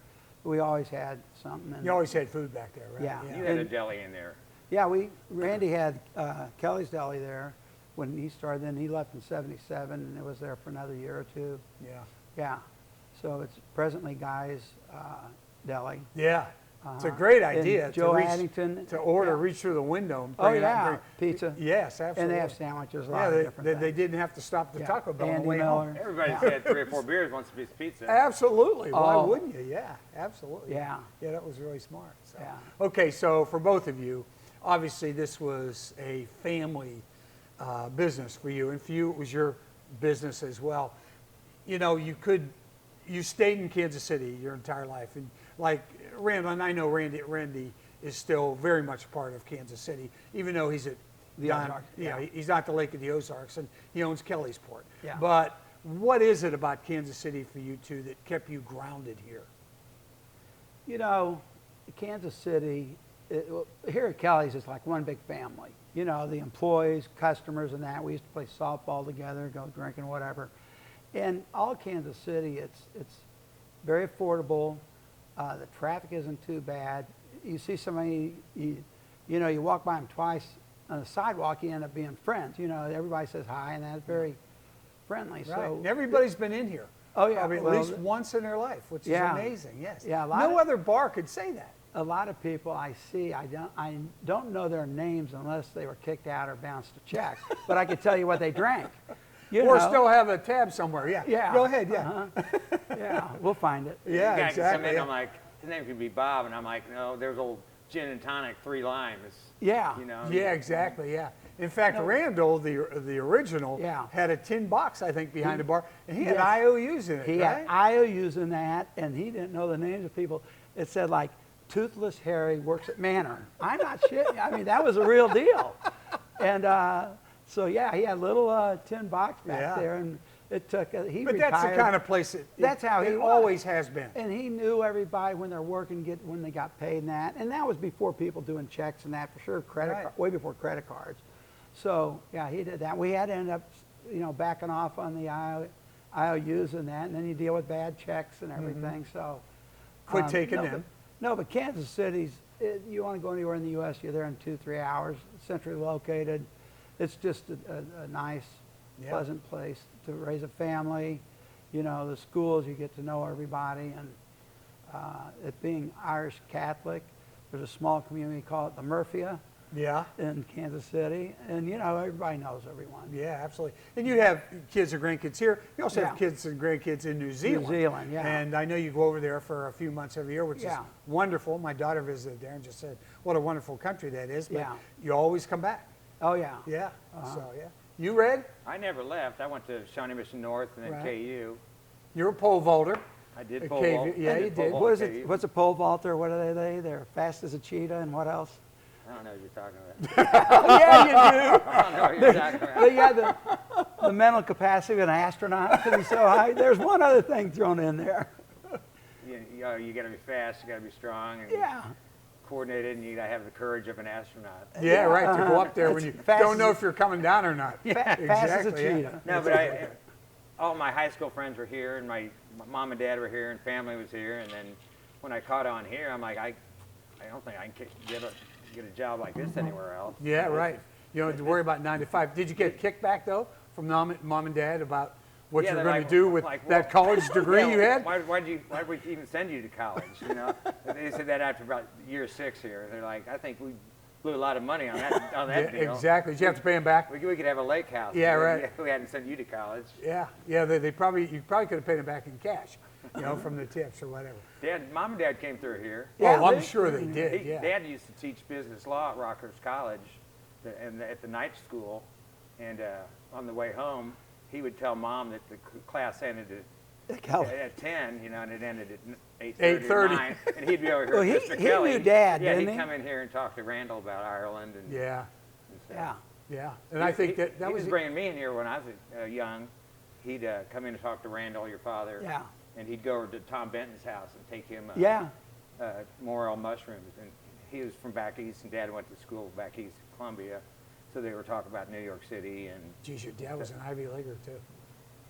We always had something. And You always had food back there, right? Yeah. You had a deli in there. yeah, Randy had Kelly's Deli there when he started. Then he left in '77, and it was there for another year or two. Yeah. Yeah, so it's presently Guy's Deli. Yeah. It's a great And idea Joe to reach, Addington, to order, yeah. reach through the window and Oh bring it out. yeah, and bring- pizza. Yes, absolutely. And they have sandwiches, a lot Yeah, of they, different they things. didn't have to stop the Yeah. Taco Bell on the Andy way Miller. home. Everybody's had 3 or 4 beers, wants a piece of pizza. Absolutely. Why Oh. wouldn't you? Yeah, absolutely. Yeah. Yeah, that was really smart. So. Yeah. Okay, so for both of you, obviously this was a family business for you, and for you it was your business as well. You stayed in Kansas City your entire life, and like Randall, and I know Randy is still very much a part of Kansas City, even though he's at The Ozarks, Yeah, yeah. he's not the Lake of the Ozarks, and he owns Kelly's Port. Yeah. But what is it about Kansas City for you two that kept you grounded here? Kansas City, here at Kelly's, it's like one big family. The employees, customers, and that. We used to play softball together, go drinking, whatever. And all Kansas City, it's very affordable. The traffic isn't too bad. You see somebody, you walk by them twice on the sidewalk, you end up being friends. Everybody says hi, and that's very friendly. Right. So And everybody's been in here. Oh, yeah. Probably at Well, least once in their life, which Yeah. is amazing. Yes. Yeah, a lot No of- other bar could say that. a lot of people I see, I don't know their names unless they were kicked out or bounced a check, but I could tell you what they drank. Or still have a tab somewhere. Yeah. Yeah. Go ahead. Yeah. Yeah, we'll find it. Yeah. The guy Exactly. can come in, yeah. I'm like, his name could be Bob, and I'm like, no, there's old gin and tonic, 3 limes. Yeah. Yeah, exactly. Yeah. In fact, Randall, the original, Yeah. had a tin box, I think, behind the bar, and he had Yes. IOUs in it. He right? had IOUs in that, and he didn't know the names of people. It said like, Toothless Harry works at Manor. I'm not shitting. I mean, that was a real deal. And so, yeah, he had a little tin box back Yeah. there, and it took, he But retired. that's the kind of place That's how he it was. always has been. And he knew everybody when they're working, when they got paid and that. And that was before people doing checks and that for sure, Right. way before credit cards. So, yeah, he did that. We had to end up backing off on the IOUs and that, and then you deal with bad checks and everything. So Quit taking them. But Kansas City's, you want to go anywhere in the U.S., you're there in 2-3 hours, centrally located. It's just a nice, pleasant place to raise a family. The schools, you get to know everybody. And it being Irish Catholic, there's a small community called the Murphia in Kansas City. And, everybody knows everyone. Yeah, absolutely. And you have kids or grandkids here. You also have kids and grandkids in New Zealand. New Zealand, yeah. And I know you go over there for a few months every year, which is wonderful. My daughter visited there and just said, what a wonderful country that is. But you always come back. Oh, yeah. Yeah. So, You, Red? I never left. I went to Shawnee Mission North and then KU. You're a pole vaulter. I did pole vault. Yeah, you did. What is it? What's a pole vaulter? What are they? They're fast as a cheetah, and what else? I don't know what you're talking about. Yeah, you do. I don't know what you're talking about. They got the mental capacity of an astronaut to be so high. There's one other thing thrown in there. You got to be fast, you got to be strong, and coordinated, and you got to have the courage of an astronaut. Yeah, right, to go up there when you don't know if you're coming down or not. Fast as a cheetah. No, but all my high school friends were here, and my mom and dad were here, and family was here, and then when I caught on here, I'm like, I don't think I can get a job like this anywhere else. Yeah, right. You don't have to worry about 9 to 5. Did you get kickback, though, from mom and dad about what you're going to do with that college degree you had? Why would we even send you to college? They said that after about year 6 here. They're like, I think we blew a lot of money on that deal. Exactly. Did you have to pay them back? We could have a lake house. Yeah, right. We hadn't sent you to college. Yeah. You probably could have paid them back in cash, from the tips or whatever. Mom and Dad came through here. Yeah, I'm sure they did. Dad used to teach business law at Rockhurst College, and at the night school, and on the way home, he would tell Mom that the class ended at 10, and it ended at 8:30 or 9, and he'd be over here with Mr. Kelly. He knew Dad, yeah, didn't he'd he? come in here and talk to Randall about Ireland. And, Yeah. And he, I think that he was was bringing me in here when I was young. He'd come in and talk to Randall, your father. Yeah. And he'd go over to Tom Benton's house and take him morel mushrooms. And he was from back east, and Dad went to school back east in Columbia. So they were talking about New York City. And geez, your dad was an Ivy Leaguer, too.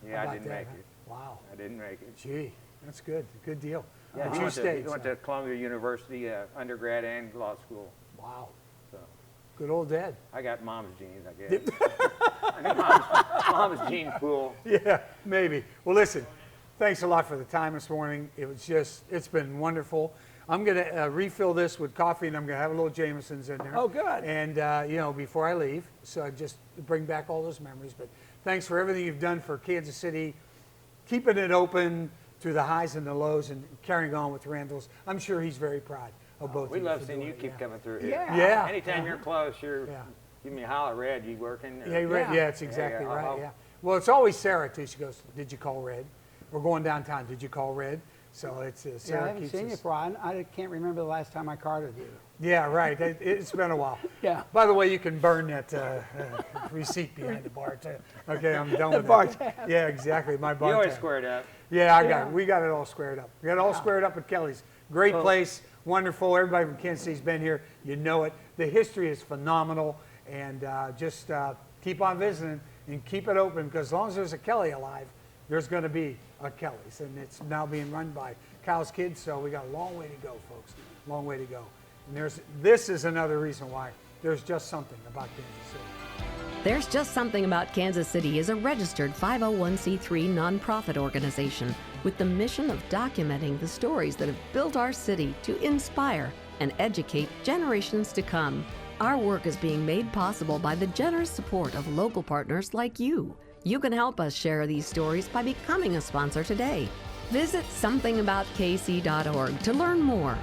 Yeah, I didn't make it. Wow. I didn't make it. Gee, that's good. Good deal. Yeah, he went to Columbia University, undergrad and law school. Wow. So good old Dad. I got Mom's genes, I guess. I think mom's gene pool. Yeah, maybe. Well, listen, thanks a lot for the time this morning. It's been wonderful. I'm going to refill this with coffee, and I'm going to have a little Jameson's in there. Oh, good. And, before I leave, so I just bring back all those memories. But thanks for everything you've done for Kansas City, keeping it open through the highs and the lows and carrying on with Randall's. I'm sure he's very proud of both of you. We love seeing you keep coming through here. Yeah. Anytime you're close, give me a holler, Red, you working? Yeah, Red. Yeah, that's exactly right. Yeah. Well, it's always Sarah, too. She goes, did you call Red? We're going downtown. Did you call Red? So it's Sarah. I haven't seen you for a while. I can't remember the last time I carded you. Yeah, right. It's been a while. Yeah. By the way, you can burn that receipt behind the bar too. Okay, I'm done with bar that. tab. Yeah, exactly. My bar You always tab. squared up. Yeah, we got it all squared up. We got it all squared up at Kelly's. Great place, wonderful. Everybody from Kansas City's been here. You know it. The history is phenomenal, and just keep on visiting and keep it open, because as long as there's a Kelly alive, there's going to be a Kelly's, and it's now being run by Kyle's kids, so we got a long way to go, folks. Long way to go. And this is another reason why there's just something about Kansas City. There's Just Something About Kansas City is a registered 501c3 nonprofit organization with the mission of documenting the stories that have built our city to inspire and educate generations to come. Our work is being made possible by the generous support of local partners like you. You can help us share these stories by becoming a sponsor today. Visit somethingaboutKC.org to learn more.